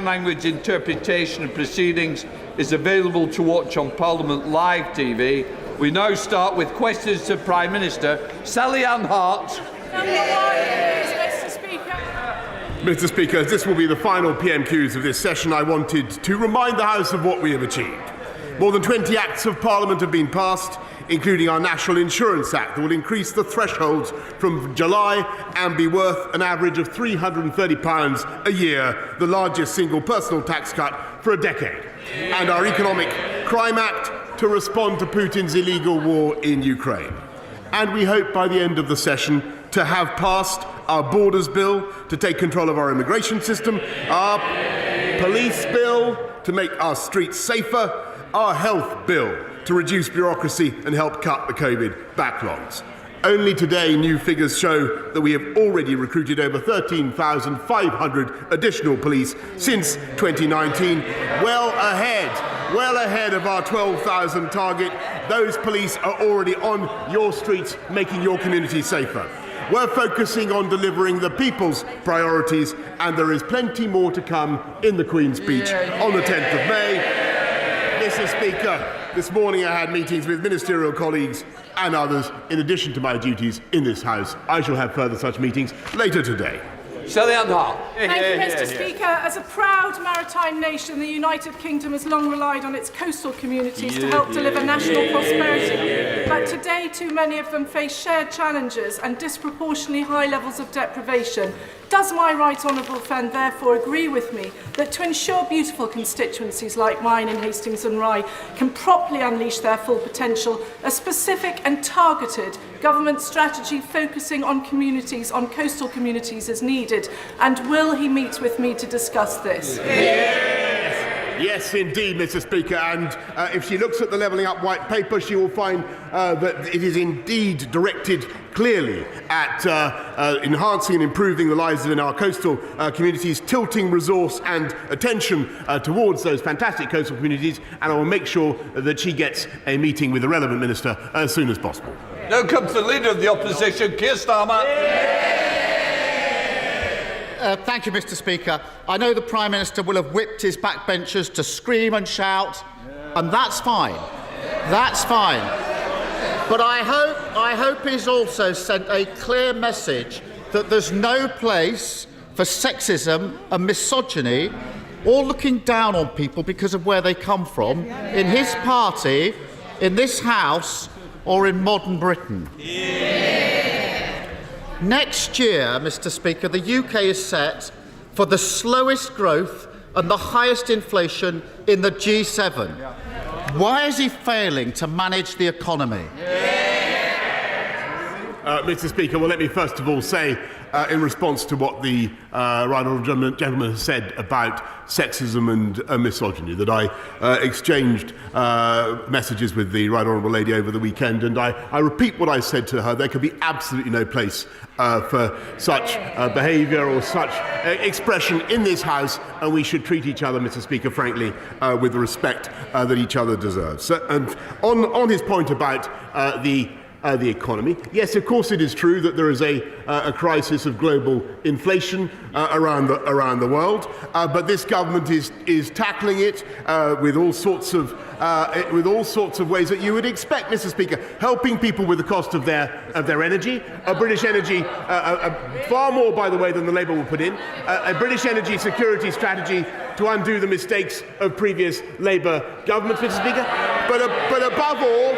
Language interpretation of proceedings is available to watch on Parliament Live TV. We now start with questions to Prime Minister. Sally Ann Hart. Mr. Speaker. Mr. Speaker, as this will be the final PMQs of this session, I wanted to remind the House of what we have achieved. More than 20 Acts of Parliament have been passed, including our National Insurance Act that will increase the thresholds from July and be worth an average of £330 a year, the largest single personal tax cut for a decade. And our Economic Crime Act to respond to Putin's illegal war in Ukraine. And we hope by the end of the session to have passed our Borders Bill to take control of our immigration system, our Police Bill to make our streets safer, our Health Bill to reduce bureaucracy and help cut the COVID backlogs. Only today, new figures show that we have already recruited over 13,500 additional police since 2019, well ahead of our 12,000 target. Those police are already on your streets, making your community safer. We're focusing on delivering the people's priorities, and there is plenty more to come in the Queen's speech on the 10th of May. Mr. Speaker, this morning I had meetings with ministerial colleagues and others in addition to my duties in this House. I shall have further such meetings later today. Sally Ann Hart. Thank you, Mr. Speaker. As a proud maritime nation, the United Kingdom has long relied on its coastal communities to help deliver national prosperity. But today, too many of them face shared challenges and disproportionately high levels of deprivation. Does my right honourable friend therefore agree with me that to ensure beautiful constituencies like mine in Hastings and Rye can properly unleash their full potential, a specific and targeted government strategy focusing on communities, on coastal communities is needed? And will he meet with me to discuss this? Yes, indeed, Mr. Speaker, and if she looks at the Levelling Up White Paper, she will find that it is indeed directed clearly at enhancing and improving the lives in our coastal communities, tilting resource and attention towards those fantastic coastal communities, and I will make sure that she gets a meeting with the relevant minister as soon as possible. Now comes the Leader of the Opposition, Keir Starmer. Thank you, Mr. Speaker. I know the Prime Minister will have whipped his backbenchers to scream and shout, and that's fine. That's fine. But I hope he's also sent a clear message that there's no place for sexism and misogyny or looking down on people because of where they come from in his party, in this House, or in modern Britain. Next year, Mr. Speaker, the UK is set for the slowest growth and the highest inflation in the G7. Why is he failing to manage the economy? Mr. Speaker, well, let me first of all say, in response to what the right honourable gentleman has said about sexism and misogyny, that I exchanged messages with the right honourable lady over the weekend, and I repeat what I said to her. There could be absolutely no place for such behaviour or such expression in this House, and we should treat each other, Mr. Speaker, frankly, with the respect that each other deserves. And on his point about the economy. Yes, of course it is true that there is a crisis of global inflation around the world, but this government is tackling it with all sorts of ways that you would expect, Mr. Speaker, helping people with the cost of their energy, British energy, far more, by the way, than the Labour will put in, a British energy security strategy to undo the mistakes of previous Labour governments, Mr. Speaker, but above all,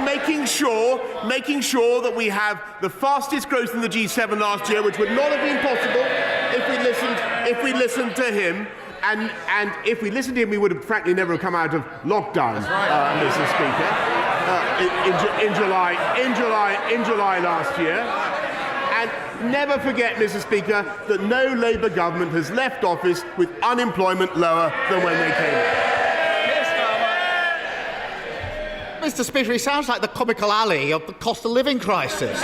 making sure that we have the fastest growth in the G7 last year, which would not have been possible if we listened to him. And if we listened to him, we would have frankly never have come out of lockdown, Mr. Speaker, in July last year. And never forget, Mr. Speaker, that no Labour government has left office with unemployment lower than when they came in. Mr. Speaker, he sounds like the comical alley of the cost of living crisis.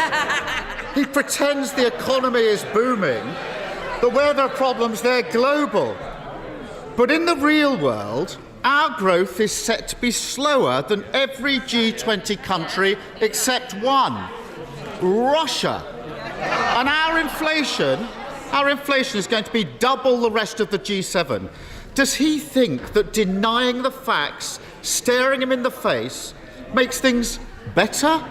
He pretends the economy is booming, but where there are problems, they're global. But in the real world, our growth is set to be slower than every G20 country except one, Russia. And our inflation Our inflation is going to be double the rest of the G7. Does he think that denying the facts, staring him in the face, makes things better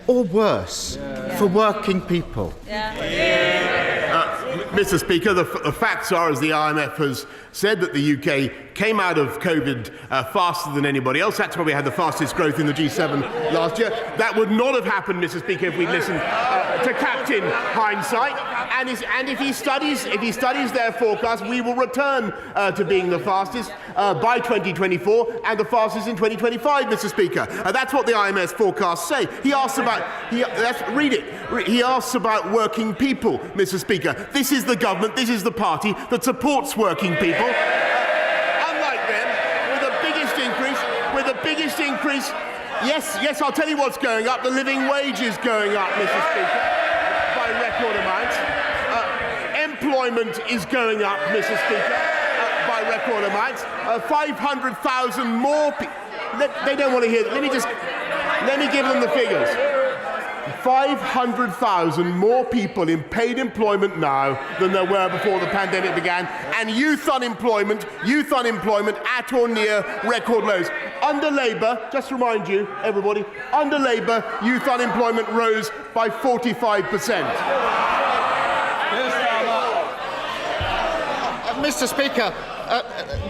or worse for working people? Mr. Speaker, the facts are, as the IMF has said, that the UK came out of COVID faster than anybody else. That's why we had the fastest growth in the G7 last year. That would not have happened, Mr. Speaker, if we'd listened to Captain Hindsight. And if he studies their forecast, we will return to being the fastest by 2024 and the fastest in 2025, Mr. Speaker. That's what the IMF's forecasts say. He asks about. Read it. He asks about working people, Mr. Speaker. This is the government. This is the party that supports working people. Unlike them, with the biggest increase. Yes, I'll tell you what's going up. The living wage is going up, Mr. Speaker, by record amounts. Employment is going up, Mr. Speaker, by record amounts. 500,000 more people. They don't want to hear that. Let me give them the figures. 500,000 more people in paid employment now than there were before the pandemic began, and youth unemployment at or near record lows. Under Labour, just to remind you, everybody, under Labour, youth unemployment rose by 45%. Mr. Speaker,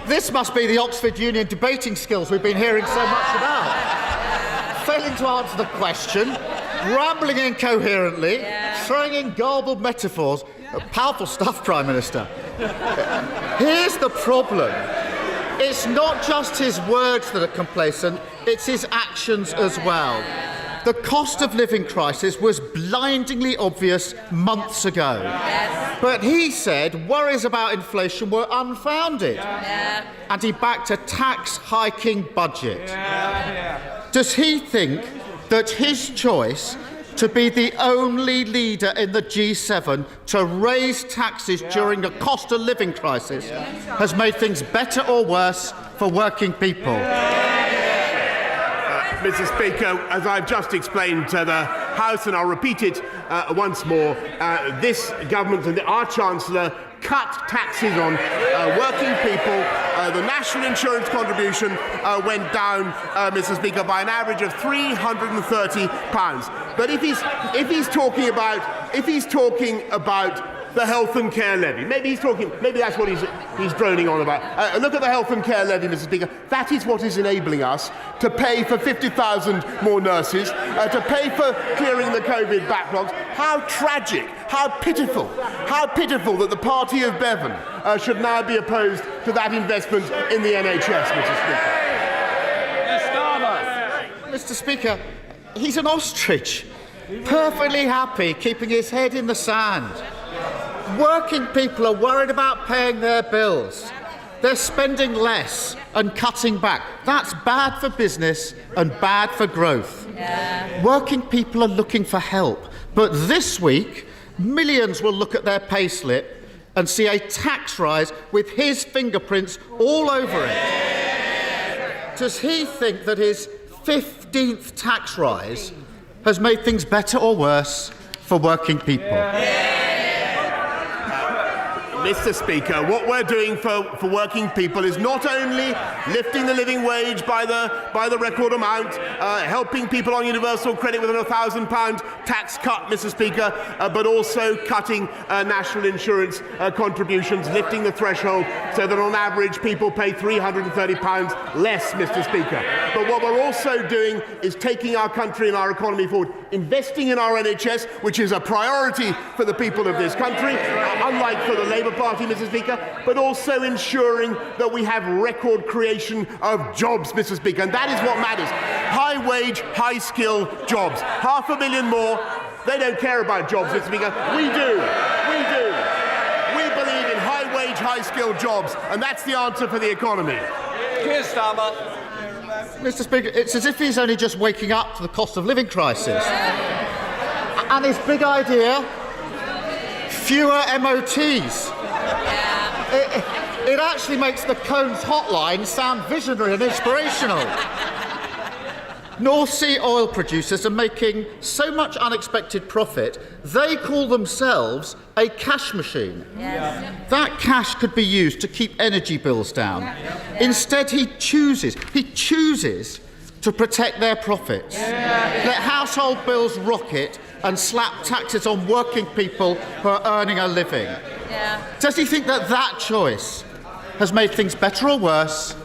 this must be the Oxford Union debating skills we've been hearing so much about. Failing to answer the question, rambling incoherently, throwing in garbled metaphors. Powerful stuff, Prime Minister. Here's the problem. It's not just his words that are complacent, it's his actions as well. The cost of living crisis was blindingly obvious months ago. But he said worries about inflation were unfounded. And he backed a tax-hiking budget. Does he think that his choice to be the only leader in the G7 to raise taxes during a cost of living crisis has made things better or worse for working people? Mr. Speaker, as I've just explained to the House, and I'll repeat it once more, this government and our Chancellor cut taxes on working people. The national insurance contribution went down, Mr. Speaker, by an average of £330. But if he's talking about the health and care levy, maybe that's what he's droning on about. Look at the health and care levy, Mr. Speaker. That is what is enabling us to pay for 50,000 more nurses, to pay for clearing the COVID backlogs. How tragic, how pitiful that the party of Bevan should now be opposed to that investment in the NHS, Mr. Speaker. Mr. Speaker, he's an ostrich, perfectly happy keeping his head in the sand. Working people are worried about paying their bills. They're spending less and cutting back. That's bad for business and bad for growth. Working people are looking for help. But this week, millions will look at their payslip and see a tax rise with his fingerprints all over it. Does he think that his 15th tax rise has made things better or worse for working people? Mr. Speaker, what we're doing for working people is not only lifting the living wage by the record amount, helping people on universal credit with a £1,000 tax cut, Mr. Speaker, but also cutting national insurance contributions, lifting the threshold so that on average people pay £330 less, Mr. Speaker. But what we're also doing is taking our country and our economy forward, investing in our NHS, which is a priority for the people of this country, unlike for the Labour Party, Mr. Speaker, but also ensuring that we have record creation of jobs, Mr. Speaker, and that is what matters. High wage, high skill jobs. 500,000 more. They don't care about jobs, Mr. Speaker. We do. We believe in high wage, high skill jobs, and that's the answer for the economy. Keir Starmer. Mr. Speaker, it's as if he's only just waking up to the cost of living crisis. And his big idea, fewer MOTs. It actually makes the Cones hotline sound visionary and inspirational. North Sea oil producers are making so much unexpected profit, they call themselves a cash machine. Yes. That cash could be used to keep energy bills down. Instead, he chooses to protect their profits. Let household bills rocket and slap taxes on working people who are earning a living. Does he think that that choice has made things better or worse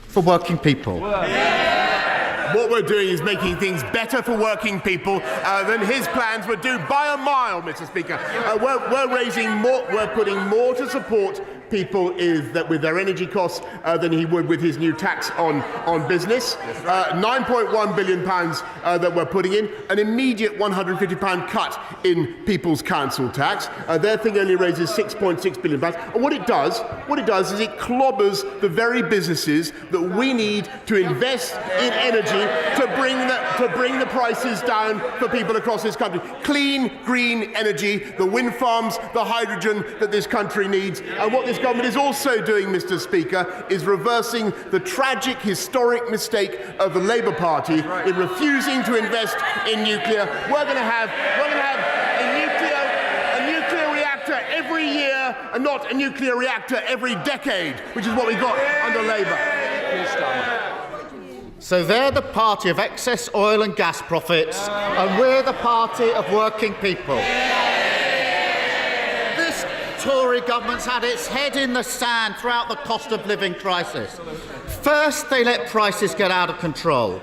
for working people? What we're doing is making things better for working people than his plans would do by a mile, Mr. Speaker. We're raising more, we're putting more to support people with their energy costs than he would with his new tax on business. £9.1 billion that we're putting in, an immediate £150 cut in people's council tax. Their thing only raises £6.6 billion. And what it does is it clobbers the very businesses that we need to invest in energy to bring the prices down for people across this country. Clean, green energy, the wind farms, the hydrogen that this country needs. And what this government is also doing, Mr. Speaker, is reversing the tragic, historic mistake of the Labour Party in refusing to invest in nuclear. We're going to have a nuclear reactor every year and not a nuclear reactor every decade, which is what we got under Labour. So they're the party of excess oil and gas profits, and we're the party of working people. This Tory government's had its head in the sand throughout the cost of living crisis. First, they let prices get out of control.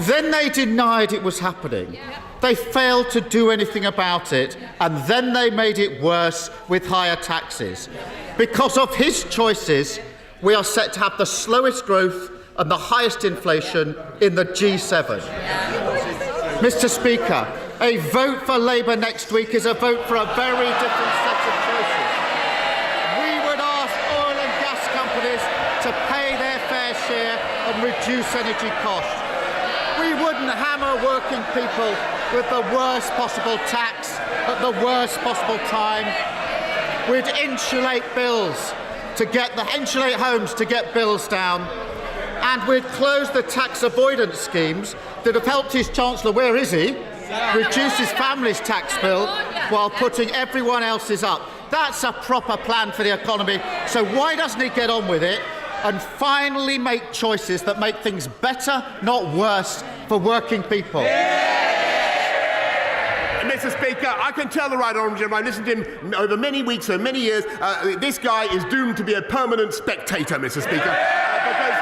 Then they denied it was happening. They failed to do anything about it, and then they made it worse with higher taxes. Because of his choices, we are set to have the slowest growth and the highest inflation in the G7. Mr. Speaker, a vote for Labour next week is a vote for a very different set of choices. We would ask oil and gas companies to pay their fair share and reduce energy costs. We wouldn't hammer working people with the worst possible tax at the worst possible time. We'd insulate homes to get bills down. And we'd close the tax avoidance schemes that have helped his Chancellor, where is he, reduce his family's tax bill while putting everyone else's up. That's a proper plan for the economy. So why doesn't he get on with it and finally make choices that make things better, not worse, for working people? Mr. Speaker, I can tell the right honourable gentleman, I've listened to him over many weeks, over many years, this guy is doomed to be a permanent spectator, Mr. Speaker, because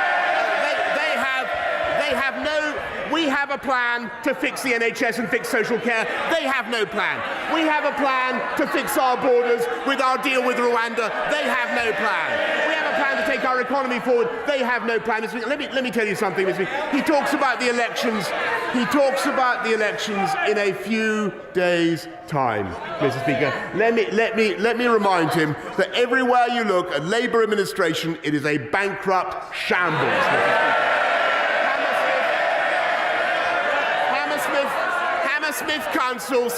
we have a plan to fix the NHS and fix social care. They have no plan. We have a plan to fix our borders with our deal with Rwanda. They have no plan. We have a plan to take our economy forward. They have no plan. Let me tell you something, Mr. Speaker. He talks about the elections. He talks about the elections in a few days' time, Mr. Speaker. Let me remind him that everywhere you look, a Labour administration, it is a bankrupt shambles, Mr. Speaker. Hammersmith Council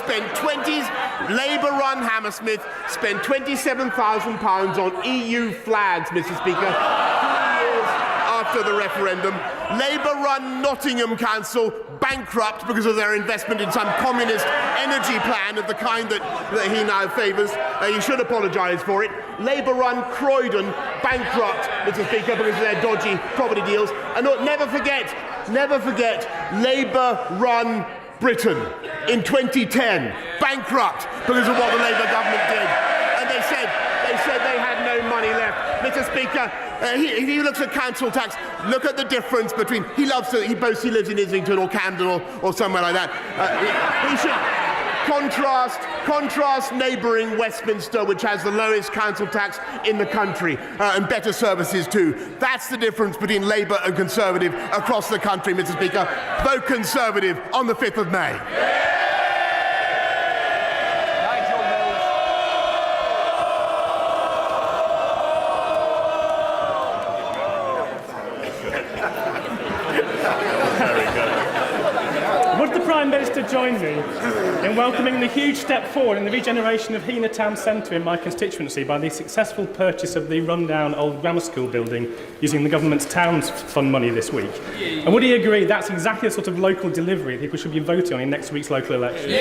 Labour-run Hammersmith spent £27,000 on EU flags, Mr. Speaker, 2 years after the referendum. Labour-run Nottingham Council bankrupt because of their investment in some communist energy plan of the kind that he now favours. He should apologise for it. Labour-run Croydon bankrupt, Mr. Speaker, because of their dodgy property deals. And never forget, Labour-run Britain in 2010, bankrupt because of what the Labour government did. And they said they had no money left. Mr. Speaker, he looks at council tax. Look at the difference between, he boasts he lives in Islington or Camden or somewhere like that. He should contrast neighbouring Westminster, which has the lowest council tax in the country, and better services too. That's the difference between Labour and Conservative across the country, Mr. Speaker. Vote Conservative on the 5th of May. Would the Prime Minister join me in welcoming the huge step forward in the regeneration of Hena Town Centre in my constituency by the successful purchase of the rundown old grammar school building using the government's Towns Fund money this week? And would he agree that's exactly the sort of local delivery people should be voting on in next week's local election?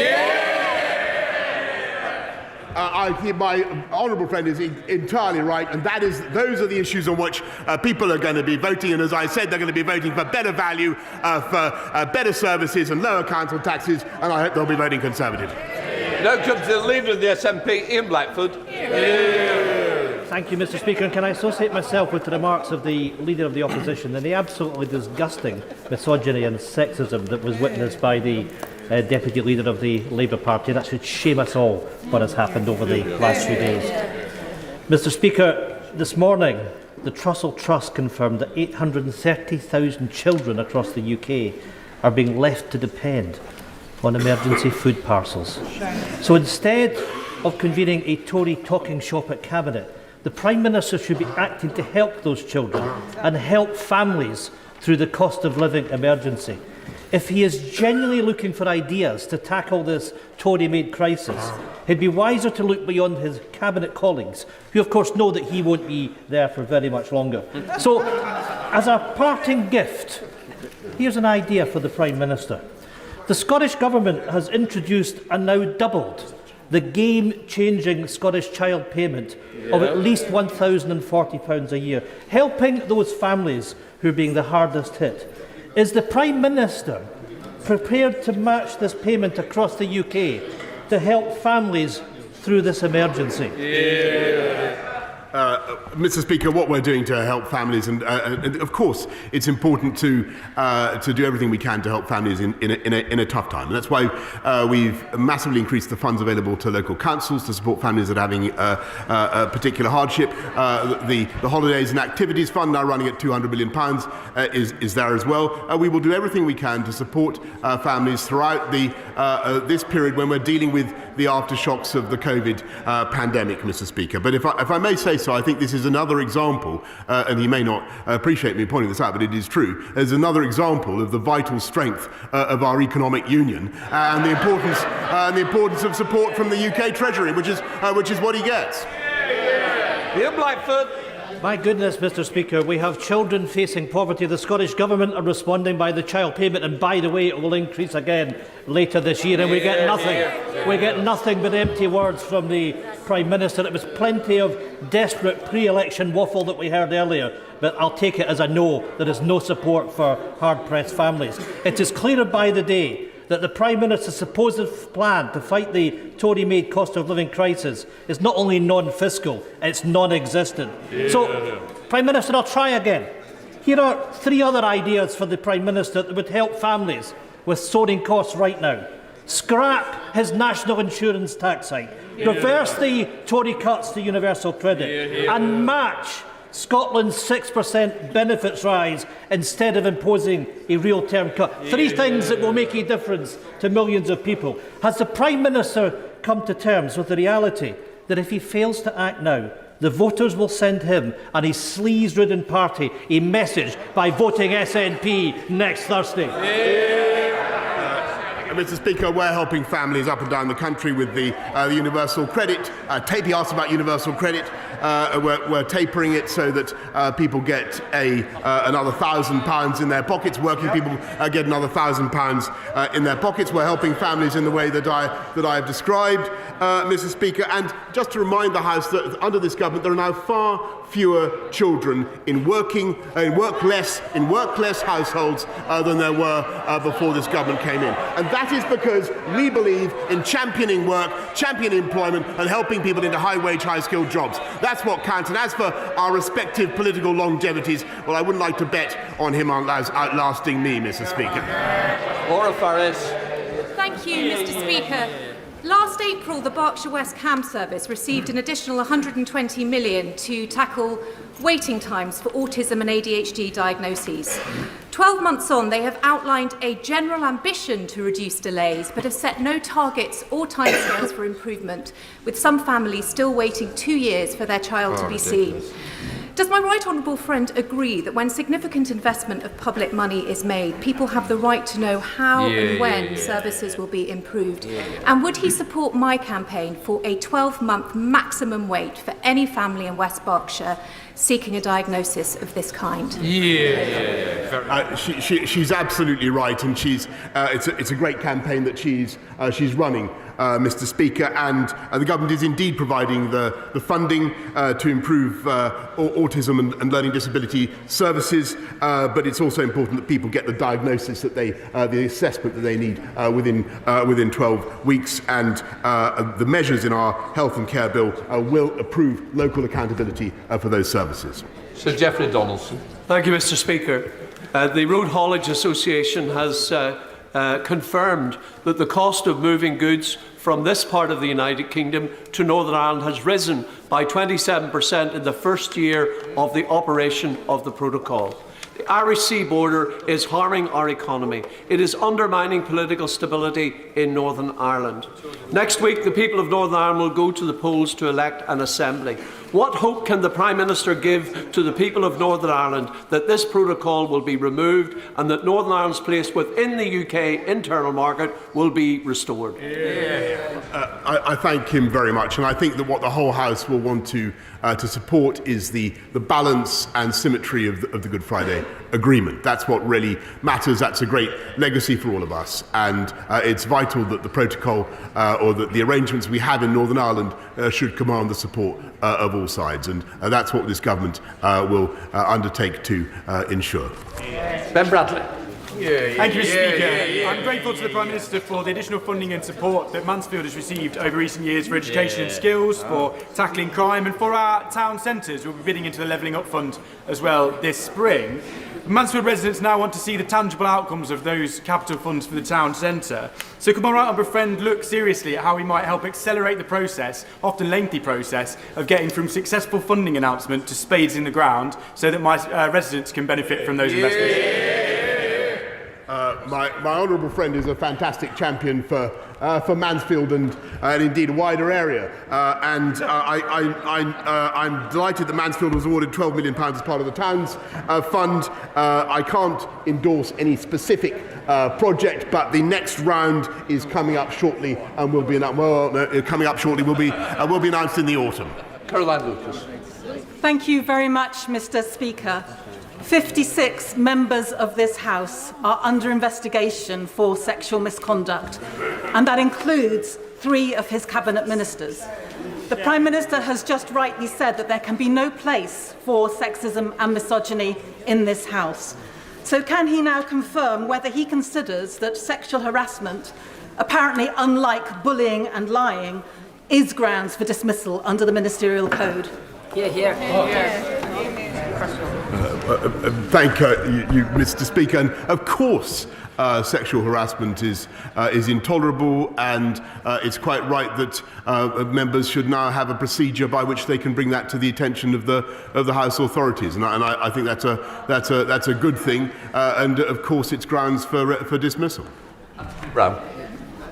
My honourable friend is entirely right, and those are the issues on which people are going to be voting. And as I said, they're going to be voting for better value, for better services and lower council taxes, and I hope they'll be voting Conservative. Now comes the Leader of the SNP, Ian Blackford. Thank you, Mr. Speaker. And can I associate myself with the remarks of the Leader of the Opposition and the absolutely disgusting misogyny and sexism that was witnessed by the Deputy Leader of the Labour Party? That should shame us all, what has happened over the last few days. Mr. Speaker, this morning the Trussell Trust confirmed that 830,000 children across the UK are being left to depend on emergency food parcels. So instead of convening a Tory talking shop at Cabinet, the Prime Minister should be acting to help those children and help families through the cost of living emergency. If he is genuinely looking for ideas to tackle this Tory-made crisis, he'd be wiser to look beyond his Cabinet colleagues, who of course know that he won't be there for very much longer. So, as a parting gift, here's an idea for the Prime Minister. The Scottish Government has introduced and now doubled the game-changing Scottish child payment of at least £1,040 a year, helping those families who are being the hardest hit. Is the Prime Minister prepared to match this payment across the UK to help families through this emergency? Mr. Speaker, what we're doing to help families, and of course it's important to do everything we can to help families in a tough time. And that's why we've massively increased the funds available to local councils to support families that are having a particular hardship. The Holidays and Activities Fund, now running at £200 million, is there as well. We will do everything we can to support families throughout this period when we're dealing with the aftershocks of the COVID pandemic, Mr. Speaker. But if I may say so, I think this is another example, and he may not appreciate me pointing this out, but it is true, as another example of the vital strength of our economic union and the importance of support from the UK Treasury, which is what he gets. Ian Blackford. My goodness, Mr. Speaker, we have children facing poverty. The Scottish Government are responding by the child payment, and by the way, it will increase again later this year, and we get nothing. We get nothing but empty words from the Prime Minister. It was plenty of desperate pre-election waffle that we heard earlier, but I'll take it as a no. There is no support for hard-pressed families. It is clearer by the day that the Prime Minister's supposed plan to fight the Tory-made cost of living crisis is not only non-fiscal, it's non-existent. So, Prime Minister, I'll try again. Here are 3 other ideas for the Prime Minister that would help families with soaring costs right now. Scrap his national insurance tax hike, reverse the Tory cuts to universal credit, and match Scotland's 6% benefits rise instead of imposing a real term cut. 3 things that will make a difference to millions of people. Has the Prime Minister come to terms with the reality that if he fails to act now, the voters will send him and his sleaze-ridden party a message by voting SNP next Thursday? Mr. Speaker, we're helping families up and down the country with the universal credit. He asked about universal credit. We're tapering it so that people get another £1,000 in their pockets. Working people get another £1,000 in their pockets. We're helping families in the way that I have described, Mr. Speaker. And just to remind the House that under this government there are now far fewer children in workless households than there were before this government came in. And that is because we believe in championing work, championing employment, and helping people into high-wage, high-skilled jobs. That's what counts. And as for our respective political longevities, well, I wouldn't like to bet on him outlasting me, Mr. Speaker. Laura Farris. Thank you, Mr. Speaker. Last April, the Berkshire West CAM service received an additional £120 million to tackle waiting times for autism and ADHD diagnoses. 12 months on, they have outlined a general ambition to reduce delays, but have set no targets or timescales for improvement, with some families still waiting 2 years for their child to be seen. Does my right honourable friend agree that when significant investment of public money is made, people have the right to know how and when services will be improved? And would he support my campaign for a 12-month maximum wait for any family in West Berkshire seeking a diagnosis of this kind? She's absolutely right, and it's a great campaign that she's running, Mr. Speaker, and the government is indeed providing the funding to improve autism and learning disability services, but it's also important that people get the diagnosis that the assessment that they need within 12 weeks, and the measures in our health and care bill will approve local accountability for those services. Sir Geoffrey Donaldson. Thank you, Mr. Speaker. The Road Haulage Association has confirmed that the cost of moving goods from this part of the United Kingdom to Northern Ireland has risen by 27% in the first year of the operation of the protocol. The Irish Sea border is harming our economy. It is undermining political stability in Northern Ireland. Next week, the people of Northern Ireland will go to the polls to elect an assembly. What hope can the Prime Minister give to the people of Northern Ireland that this protocol will be removed and that Northern Ireland's place within the UK internal market will be restored? I thank him very much, and I think that what the whole House will want to support is the balance and symmetry of the Good Friday Agreement. That's what really matters. That's a great legacy for all of us, and it's vital that the protocol or that the arrangements we have in Northern Ireland should command the support of all sides, and that's what this government will undertake to ensure. Ben Bradley. Thank you, Mr. Speaker. I'm grateful to the Prime Minister for the additional funding and support that Mansfield has received over recent years for education and skills, for tackling crime, and for our town centres. We'll be bidding into the Levelling Up Fund as well this spring. Mansfield residents now want to see the tangible outcomes of those capital funds for the town centre. So could my right honourable friend look seriously at how we might help accelerate the process, often lengthy process, of getting from successful funding announcement to spades in the ground so that my residents can benefit from those investments? My honourable friend is a fantastic champion for Mansfield and indeed a wider area, and I'm delighted that Mansfield was awarded £12 million as part of the town's fund. I can't endorse any specific project, but the next round is coming up shortly and will be announced in the autumn. Caroline Lucas. Thank you very much, Mr. Speaker. 56 members of this House are under investigation for sexual misconduct, and that includes 3 of his cabinet ministers. The Prime Minister has just rightly said that there can be no place for sexism and misogyny in this House. So can he now confirm whether he considers that sexual harassment, apparently unlike bullying and lying, is grounds for dismissal under the Ministerial Code? Thank you, Mr. Speaker. And of course, sexual harassment is intolerable, and it's quite right that members should now have a procedure by which they can bring that to the attention of the House authorities. And I think that's a good thing. And of course, it's grounds for dismissal. Brown.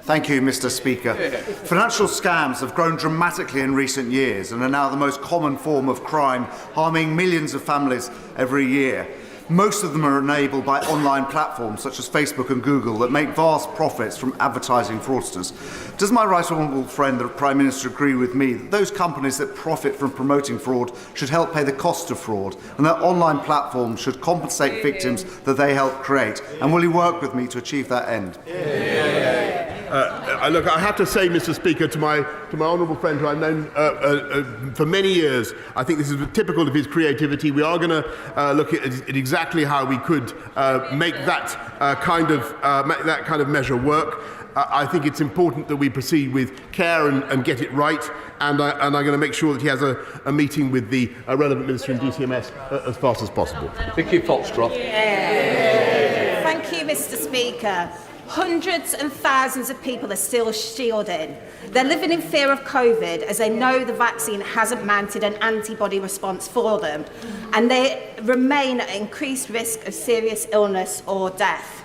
Thank you, Mr. Speaker. Financial scams have grown dramatically in recent years and are now the most common form of crime, harming millions of families every year. Most of them are enabled by online platforms such as Facebook and Google that make vast profits from advertising fraudsters. Does my right honourable friend, the Prime Minister, agree with me that those companies that profit from promoting fraud should help pay the cost of fraud, and that online platforms should compensate victims that they help create? And will he work with me to achieve that end? Look, I have to say, Mr. Speaker, to my honourable friend who I've known for many years, I think this is typical of his creativity. We are going to look at exactly how we could make that kind of measure work. I think it's important that we proceed with care and get it right, and I'm going to make sure that he has a meeting with the relevant minister in DCMS as fast as possible. Vicky Foxcroft. Thank you, Mr. Speaker. Hundreds and thousands of people are still shielding. They're living in fear of COVID as they know the vaccine hasn't mounted an antibody response for them, and they remain at increased risk of serious illness or death.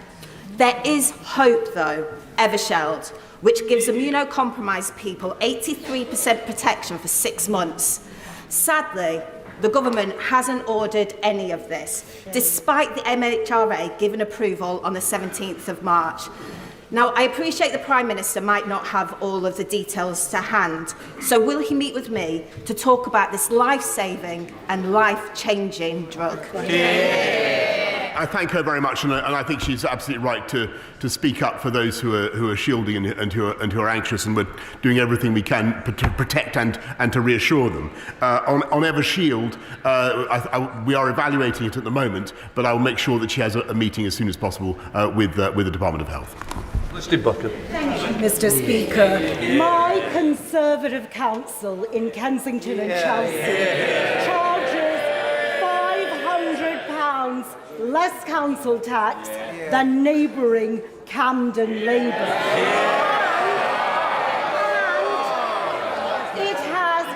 There is hope, though, Evershed, which gives immunocompromised people 83% protection for 6 months. Sadly, The government hasn't ordered any of this, despite the MHRA giving approval on the 17th of March. Now, I appreciate the Prime Minister might not have all of the details to hand, so will he meet with me to talk about this life-saving and life-changing drug? I thank her very much, and I think she's absolutely right to speak up for those who are shielding and who are anxious, and we're doing everything we can to protect and to reassure them. On Evershield, we are evaluating it at the moment, but I will make sure that she has a meeting as soon as possible with the Department of Health. Thank you, Mr. Speaker. My Conservative council in Kensington and Chelsea charges £500 less council tax than neighbouring Camden Labour. And it has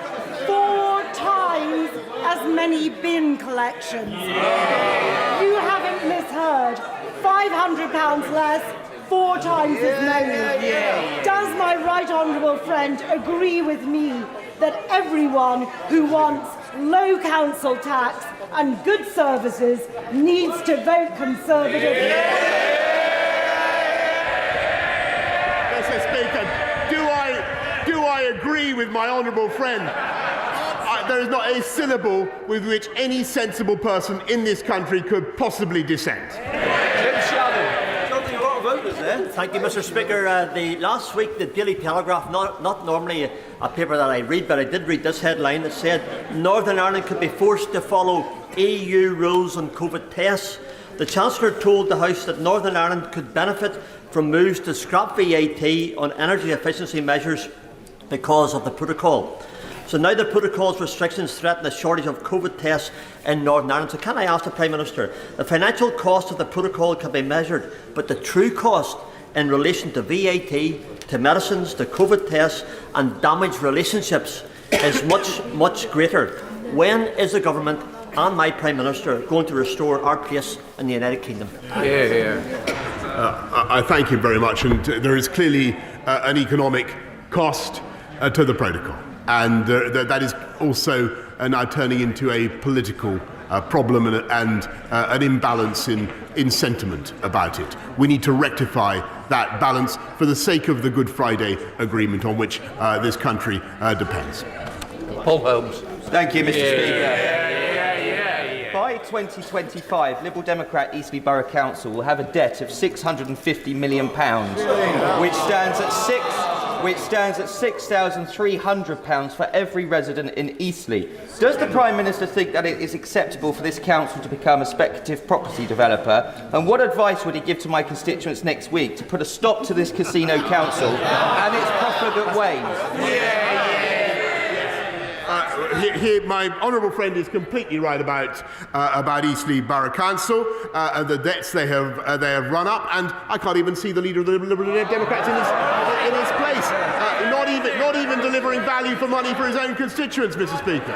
4 times as many bin collections. You haven't misheard. £500 less, 4 times as many. Does my right honourable friend agree with me that everyone who wants low council tax and good services needs to vote Conservative? Mr. Speaker, do I agree with my honourable friend? There is not a syllable with which any sensible person in this country could possibly dissent. Thank you, Mr. Speaker. Last week, the Daily Telegraph, not normally a paper that I read, but I did read this headline that said Northern Ireland could be forced to follow EU rules on COVID tests. The Chancellor told the House that Northern Ireland could benefit from moves to scrap VAT on energy efficiency measures because of the protocol. So now the protocol's restrictions threaten a shortage of COVID tests in Northern Ireland. So can I ask the Prime Minister, the financial cost of the protocol can be measured, but the true cost in relation to VAT, to medicines, to COVID tests and damaged relationships is much greater. When is the government and my Prime Minister going to restore our place in the United Kingdom? I thank him very much, and there is clearly an economic cost to the protocol. And that is also now turning into a political problem and an imbalance in sentiment about it. We need to rectify that balance for the sake of the Good Friday Agreement on which this country depends. Paul Holmes. Thank you, Mr. Speaker. By 2025, Liberal Democrat Eastleigh Borough Council will have a debt of £650 million, which stands at £6,300 for every resident in Eastleigh. Does the Prime Minister think that it is acceptable for this council to become a speculative property developer? And what advice would he give to my constituents next week to put a stop to this casino council and its profligate ways? My honourable friend is completely right about Eastleigh Borough Council, the debts they have run up, and I can't even see the leader of the Liberal Democrats in his place. Not even delivering value for money for his own constituents, Mr. Speaker.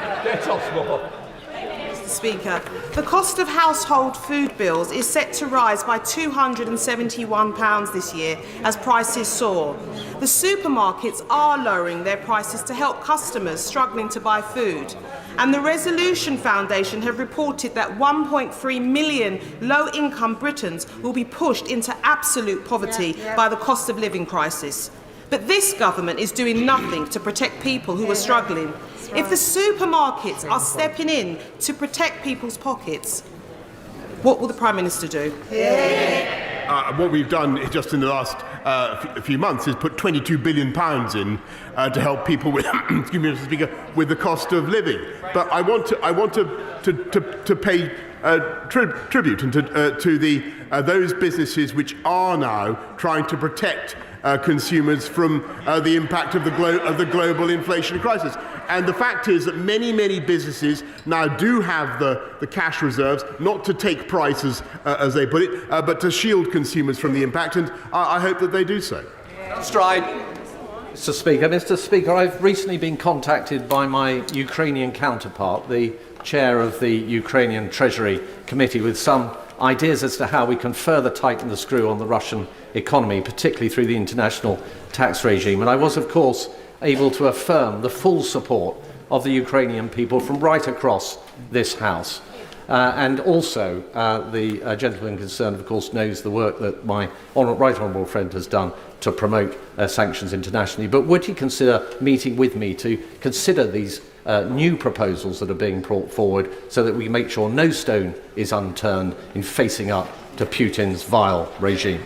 Mr. Speaker, the cost of household food bills is set to rise by £271 this year as prices soar. The supermarkets are lowering their prices to help customers struggling to buy food. And the Resolution Foundation have reported that 1.3 million low-income Britons will be pushed into absolute poverty by the cost of living crisis. But this government is doing nothing to protect people who are struggling. If the supermarkets are stepping in to protect people's pockets, what will the Prime Minister do? What we've done just in the last few months is put £22 billion in to help people with, excuse me, Mr. Speaker, with the cost of living. But I want to pay tribute and to those businesses which are now trying to protect consumers from the impact of the global inflation crisis. And the fact is that many businesses now do have the cash reserves, not to take prices, as they put it, but to shield consumers from the impact, and I hope that they do so. Stride. Mr. Speaker, I've recently been contacted by my Ukrainian counterpart, the chair of the Ukrainian Treasury Committee, with some ideas as to how we can further tighten the screw on the Russian economy, particularly through the international tax regime. And I was, of course, able to affirm the full support of the Ukrainian people from right across this House. And also, the gentleman concerned, of course, knows the work that my right honourable friend has done to promote sanctions internationally. But would he consider meeting with me to consider these new proposals that are being brought forward so that we make sure no stone is unturned in facing up to Putin's vile regime?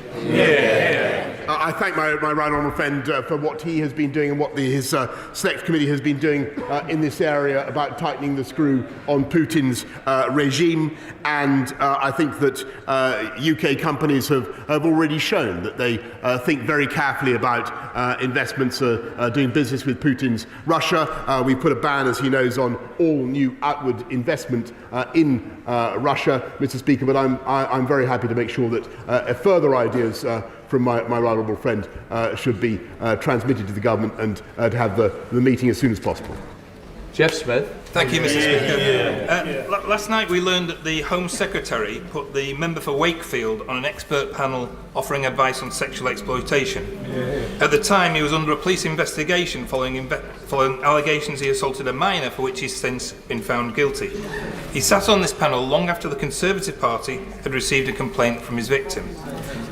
I thank my right honourable friend for what he has been doing and what his Select Committee has been doing in this area about tightening the screw on Putin's regime. And I think that UK companies have already shown that they think very carefully about investments, doing business with Putin's Russia. We put a ban, as he knows, on all new outward investment in Russia, Mr. Speaker. But I'm very happy to make sure that further ideas from my right honourable friend should be transmitted to the government and to have the meeting as soon as possible. Jeff Smith. Thank you, Mr. Speaker. Last night we learned that the Home Secretary put the member for Wakefield on an expert panel offering advice on sexual exploitation. At the time, he was under a police investigation following allegations he assaulted a minor, for which he's since been found guilty. He sat on this panel long after the Conservative Party had received a complaint from his victim.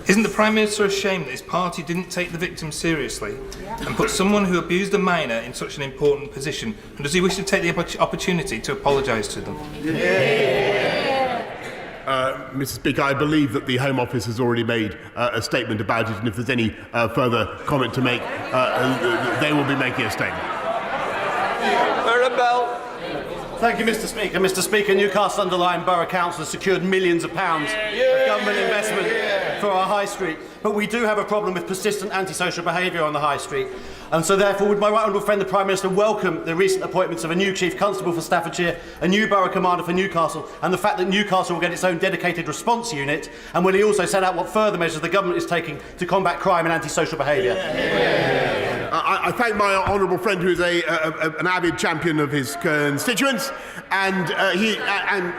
Isn't the Prime Minister ashamed that his party didn't take the victim seriously and put someone who abused a minor in such an important position? And does he wish to take the opportunity to apologise to them? Mr. Speaker, I believe that the Home Office has already made a statement about it, and if there's any further comment to make, they will be making a statement. Thank you, Mr. Speaker. Mr. Speaker, Newcastle Underline Borough Council has secured millions of pounds of government investment for our High Street. But we do have a problem with persistent antisocial behaviour on the High Street. And so therefore, would my right honourable friend, the Prime Minister, welcome the recent appointments of a new Chief Constable for Staffordshire, a new Borough Commander for Newcastle, and the fact that Newcastle will get its own dedicated response unit? And will he also set out what further measures the government is taking to combat crime and antisocial behaviour? I thank my honourable friend, who is an avid champion of his constituents, and wait and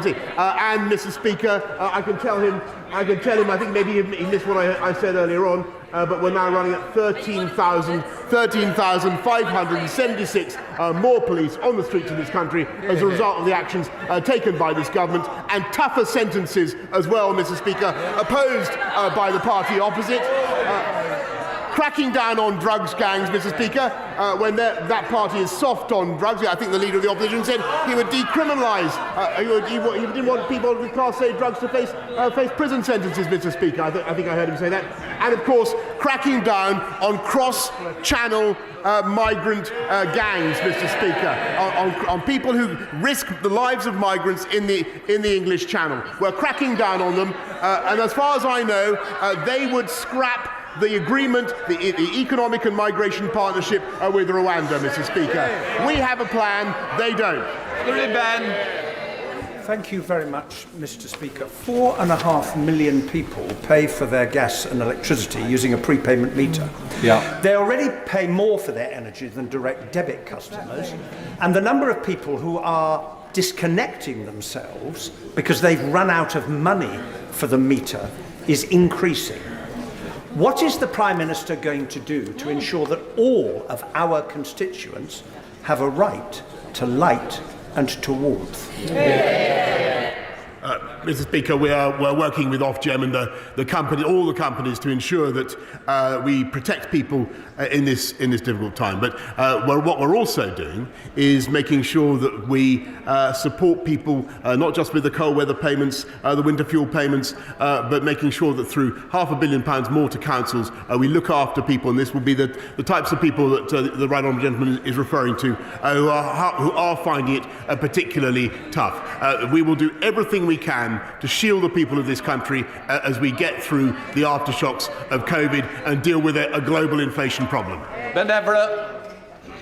see. And Mr. Speaker, I can tell him. I think maybe he missed what I said earlier on. But we're now running at 13,576 more police on the streets of this country as a result of the actions taken by this government, and tougher sentences as well, Mr. Speaker, opposed by the party opposite. Cracking down on drugs gangs, Mr. Speaker, when that party is soft on drugs. I think the Leader of the Opposition said he would decriminalise, he didn't want people with Class A drugs to face prison sentences, Mr. Speaker. I think I heard him say that. And of course, cracking down on cross-channel migrant gangs, Mr. Speaker, on people who risk the lives of migrants in the English Channel. We're cracking down on them, and as far as I know, they would scrap the agreement, the Economic and Migration Partnership with Rwanda, Mr. Speaker. We have a plan, they don't. Thank you very much, Mr. Speaker. 4.5 million people pay for their gas and electricity using a prepayment meter. Yeah. They already pay more for their energy than direct debit customers, and the number of people who are disconnecting themselves because they've run out of money for the meter is increasing. What is the Prime Minister going to do to ensure that all of our constituents have a right to light and to warmth? Mr. Speaker, we're working with Ofgem and all the companies to ensure that we protect people in this difficult time. But what we're also doing is making sure that we support people not just with the cold weather payments, the winter fuel payments, but making sure that through £500 million more to councils, we look after people, and this will be the types of people that the right honourable gentleman is referring to, who are finding it particularly tough. We will do everything we can to shield the people of this country as we get through the aftershocks of COVID and deal with a global inflation problem. Ben Everett.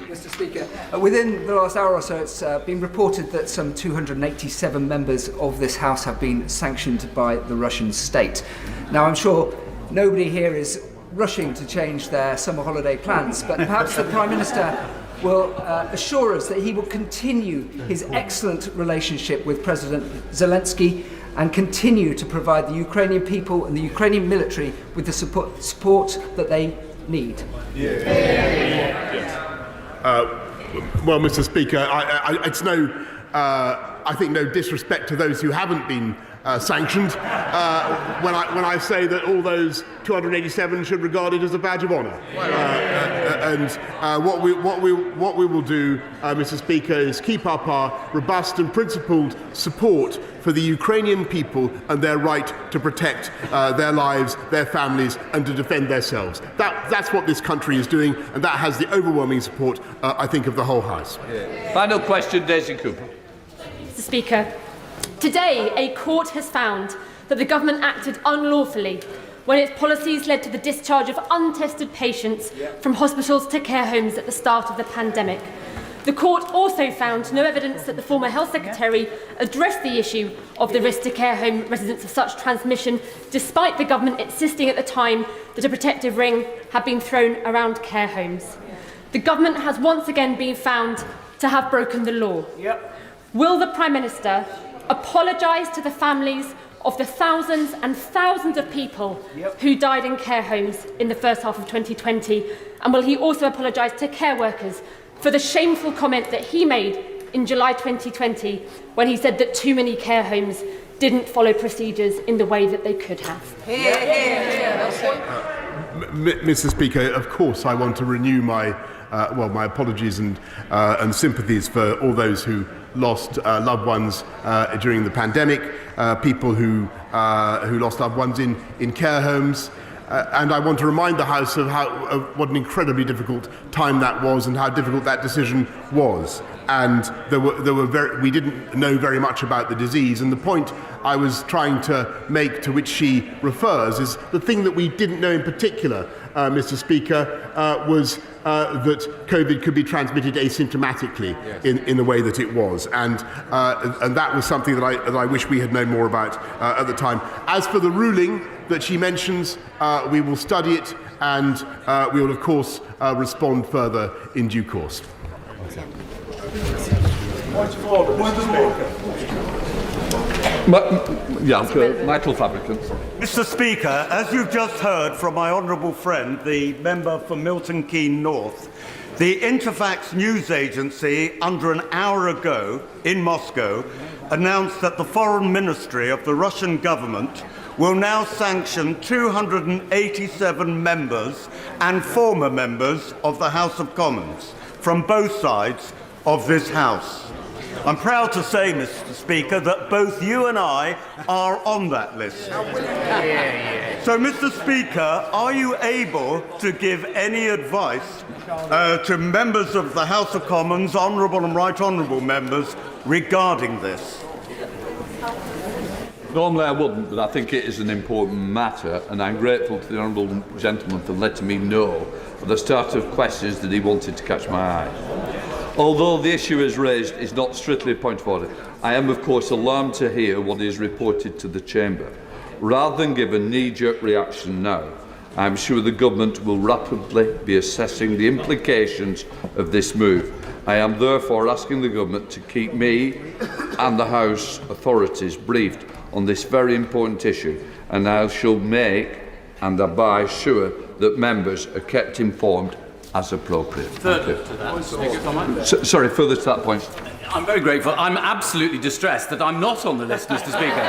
Mr. Speaker, within the last hour or so, it's been reported that some 287 members of this House have been sanctioned by the Russian state. Now, I'm sure nobody here is rushing to change their summer holiday plans, but perhaps the Prime Minister will assure us that he will continue his excellent relationship with President Zelensky and continue to provide the Ukrainian people and the Ukrainian military with the support that they need. Well, Mr. Speaker, it's no, I think, no disrespect to those who haven't been sanctioned when I say that all those 287 should regard it as a badge of honour. What we will do, Mr. Speaker, is keep up our robust and principled support for the Ukrainian people and their right to protect their lives, their families, and to defend themselves. That's what this country is doing, and that has the overwhelming support, I think, of the whole House. Final question, Daisy Cooper. Mr. Speaker, today a court has found that the government acted unlawfully when its policies led to the discharge of untested patients from hospitals to care homes at the start of the pandemic. The court also found no evidence that the former Health Secretary addressed the issue of the risk to care home residents of such transmission, despite the government insisting at the time that a protective ring had been thrown around care homes. The government has once again been found to have broken the law. Will the Prime Minister apologise to the families of the thousands and thousands of people who died in care homes in the first half of 2020? And will he also apologise to care workers for the shameful comment that he made in July 2020 when he said that too many care homes didn't follow procedures in the way that they could have? Mr. Speaker, of course I want to renew my apologies and sympathies for all those who lost loved ones during the pandemic, people who lost loved ones in care homes. And I want to remind the House of what an incredibly difficult time that was and how difficult that decision was. And we didn't know very much about the disease. And the point I was trying to make, to which she refers, is the thing that we didn't know in particular, Mr. Speaker, was that COVID could be transmitted asymptomatically in the way that it was. And that was something that I wish we had known more about at the time. As for the ruling that she mentions, we will study it and we will, of course, respond further in due course. Michael Fabricant. Mr. Speaker, as you've just heard from my honourable friend, the member for Milton Keynes North, the Interfax news agency, under an hour ago in Moscow, announced that the Foreign Ministry of the Russian government will now sanction 287 members and former members of the House of Commons from both sides of this House. I'm proud to say, Mr. Speaker, that both you and I are on that list. So, Mr. Speaker, are you able to give any advice to members of the House of Commons, honourable and right honourable members, regarding this? Normally I wouldn't, but I think it is an important matter, and I'm grateful to the honourable gentleman for letting me know at the start of questions that he wanted to catch my eye. Although the issue is raised is not strictly a point of order, I am of course alarmed to hear what is reported to the Chamber. Rather than give a knee-jerk reaction now, I am sure the Government will rapidly be assessing the implications of this move. I am therefore asking the Government to keep me and the House authorities briefed on this very important issue, and I shall make and thereby sure that members are kept informed as appropriate. Further to that. Sorry, further to that point. I'm very grateful. I'm absolutely distressed that I'm not on the list, Mr. Speaker.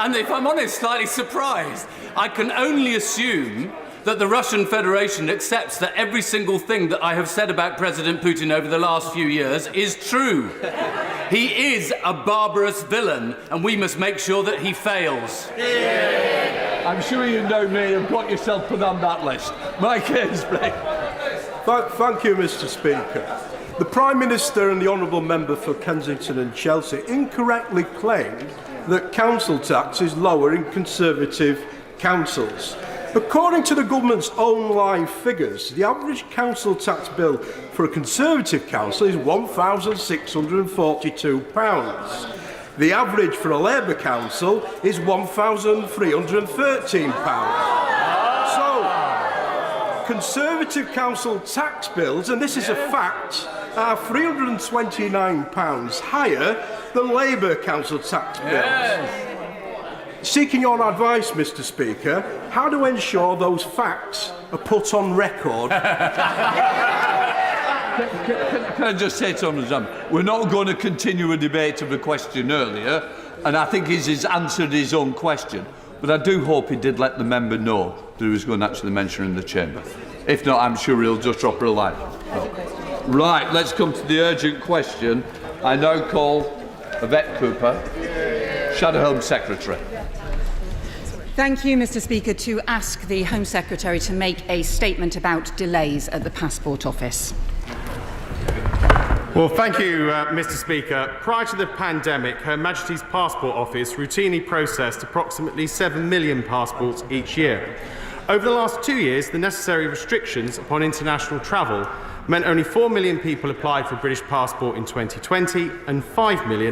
And if I'm honest, slightly surprised. I can only assume that the Russian Federation accepts that every single thing that I have said about President Putin over the last few years is true. He is a barbarous villain, and we must make sure that he fails. I'm sure you know me and got yourself put on that list. Mike Ainsbury. Thank you, Mr. Speaker. The Prime Minister and the Honourable Member for Kensington and Chelsea incorrectly claimed that council tax is lower in Conservative councils. According to the government's own live figures, the average council tax bill for a Conservative council is £1,642. The average for a Labour council is £1,313. So, Conservative council tax bills, and this is a fact, are £329 higher than Labour council tax bills. Seeking your advice, Mr. Speaker, how to ensure those facts are put on record Can I just say to him, we're not going to continue a debate of the question earlier, and I think he's answered his own question. But I do hope he did let the member know that he was going to actually mention in the chamber. If not, I'm sure he'll just drop her a line. Right, let's come to the urgent question. I now call Yvette Cooper, Shadow Home Secretary. Thank you, Mr. Speaker, to ask the Home Secretary to make a statement about delays at the Passport Office. Well, thank you, Mr. Speaker. Prior to the pandemic, Her Majesty's Passport Office routinely processed approximately 7 million passports each year. Over the last 2 years, the necessary restrictions upon international travel meant only 4 million people applied for a British passport in 2020 and 5 million